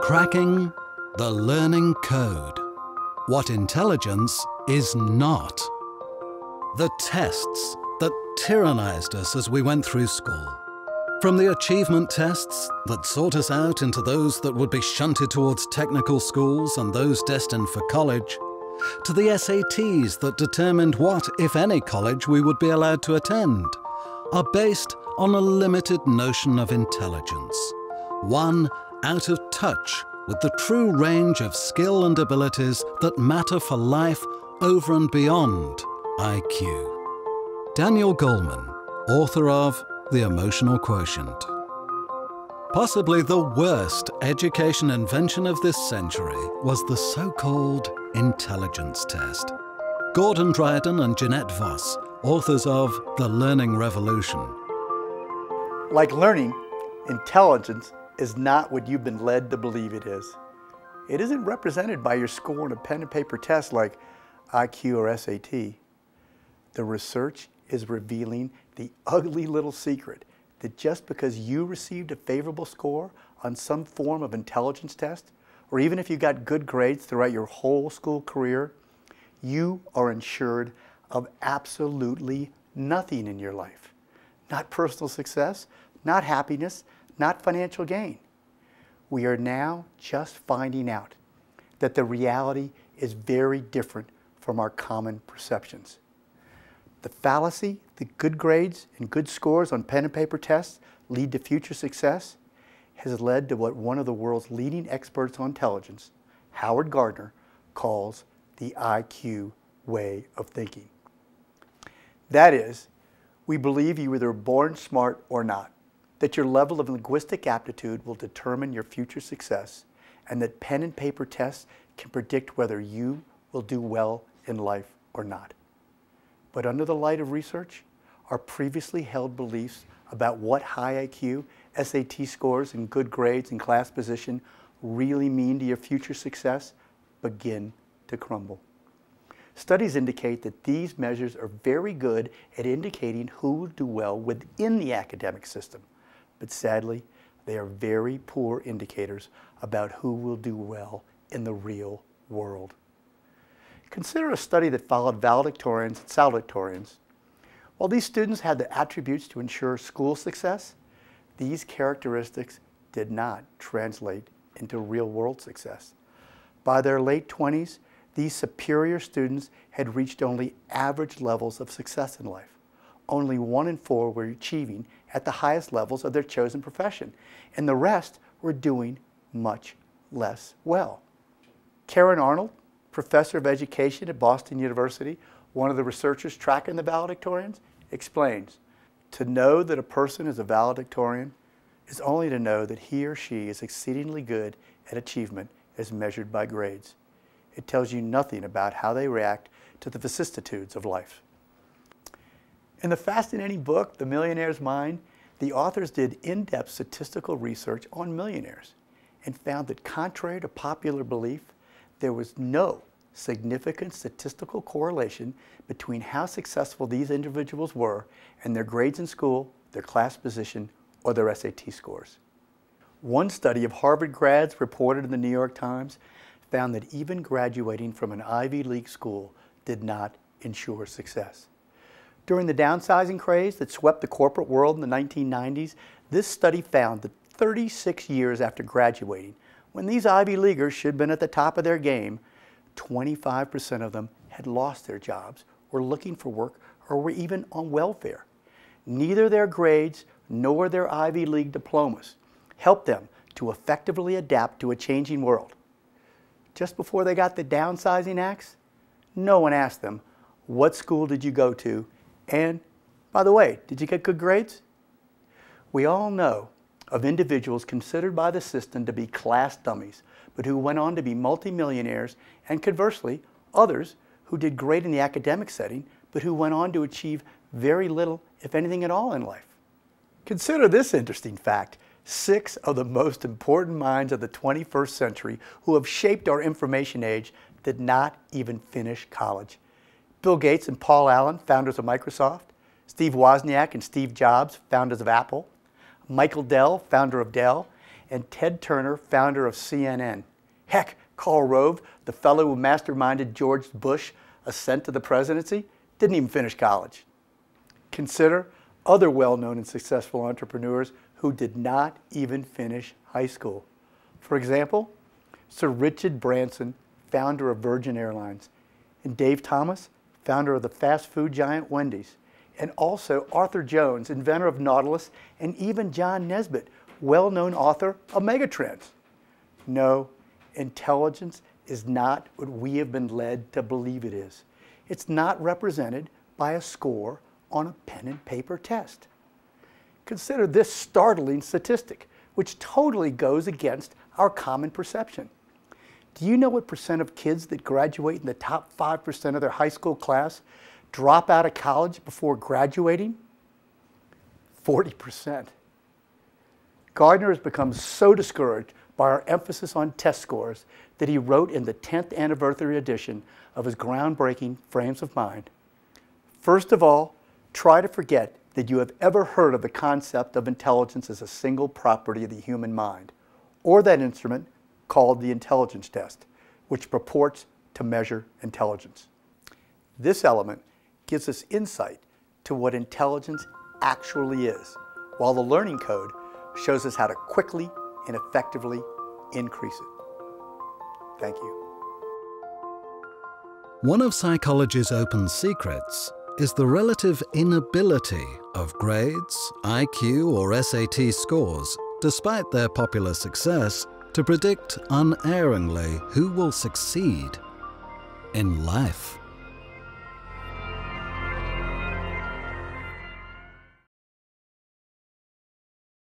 Cracking the learning code. What intelligence is not. The tests that tyrannized us as we went through school. From the achievement tests that sought us out into those that would be shunted towards technical schools and those destined for college, to the SATs that determined what, if any, college we would be allowed to attend, are based on a limited notion of intelligence, one out of touch with the true range of skill and abilities that matter for life over and beyond IQ. Daniel Goleman, author of The Emotional Quotient. Possibly the worst education invention of this century was the so-called intelligence test. Gordon Dryden and Jeanette Voss, authors of The Learning Revolution. Like learning, intelligence is not what you've been led to believe it is. It isn't represented by your score on a pen and paper test like IQ or SAT. The research is revealing the ugly little secret that just because you received a favorable score on some form of intelligence test, or even if you got good grades throughout your whole school career, you are insured of absolutely nothing in your life. Not personal success, not happiness, not financial gain. We are now just finding out that the reality is very different from our common perceptions. The fallacy that good grades and good scores on pen and paper tests lead to future success has led to what one of the world's leading experts on intelligence, Howard Gardner, calls the IQ way of thinking. That is, we believe you either born smart or not, that your level of linguistic aptitude will determine your future success, and that pen and paper tests can predict whether you will do well in life or not. But under the light of research, our previously held beliefs about what high IQ, SAT scores, and good grades and class position really mean to your future success begin to crumble. Studies indicate that these measures are very good at indicating who will do well within the academic system, but sadly, they are very poor indicators about who will do well in the real world. Consider a study that followed valedictorians and salutatorians. While these students had the attributes to ensure school success, these characteristics did not translate into real-world success. By their late 20s, these superior students had reached only average levels of success in life. Only 1 in 4 were achieving at the highest levels of their chosen profession, and the rest were doing much less well. Karen Arnold, professor of education at Boston University, one of the researchers tracking the valedictorians, explains, to know that a person is a valedictorian is only to know that he or she is exceedingly good at achievement as measured by grades. It tells you nothing about how they react to the vicissitudes of life. In the fascinating book, The Millionaire's Mind, the authors did in-depth statistical research on millionaires and found that contrary to popular belief, there was no significant statistical correlation between how successful these individuals were and their grades in school, their class position, or their SAT scores. One study of Harvard grads reported in the New York Times found that even graduating from an Ivy League school did not ensure success. During the downsizing craze that swept the corporate world in the 1990s, this study found that 36 years after graduating, when these Ivy Leaguers should have been at the top of their game, 25% of them had lost their jobs, were looking for work, or were even on welfare. Neither their grades nor their Ivy League diplomas helped them to effectively adapt to a changing world. Just before they got the downsizing axe, no one asked them, what school did you go to? And, by the way, did you get good grades? We all know of individuals considered by the system to be class dummies, but who went on to be multimillionaires, and conversely, others who did great in the academic setting, but who went on to achieve very little, if anything at all, in life. Consider this interesting fact. 6 of the most important minds of the 21st century who have shaped our information age did not even finish college. Bill Gates and Paul Allen, founders of Microsoft, Steve Wozniak and Steve Jobs, founders of Apple, Michael Dell, founder of Dell, and Ted Turner, founder of CNN. Heck, Karl Rove, the fellow who masterminded George Bush's ascent to the presidency, didn't even finish college. Consider other well-known and successful entrepreneurs who did not even finish high school. For example, Sir Richard Branson, founder of Virgin Airlines, and Dave Thomas, founder of the fast food giant Wendy's, and also Arthur Jones, inventor of Nautilus, and even John Nesbitt, well-known author of Megatrends. No, intelligence is not what we have been led to believe it is. It's not represented by a score on a pen and paper test. Consider this startling statistic, which totally goes against our common perception. Do you know what percent of kids that graduate in the top 5% of their high school class drop out of college before graduating? 40%. Gardner has become so discouraged by our emphasis on test scores that he wrote in the 10th anniversary edition of his groundbreaking Frames of Mind, "First of all, try to forget that you have ever heard of the concept of intelligence as a single property of the human mind, or that instrument called the intelligence test, which purports to measure intelligence. This element gives us insight to what intelligence actually is, while the learning code shows us how to quickly and effectively increase it." Thank you. One of psychology's open secrets is the relative inability of grades, IQ, or SAT scores, despite their popular success, to predict unerringly who will succeed in life.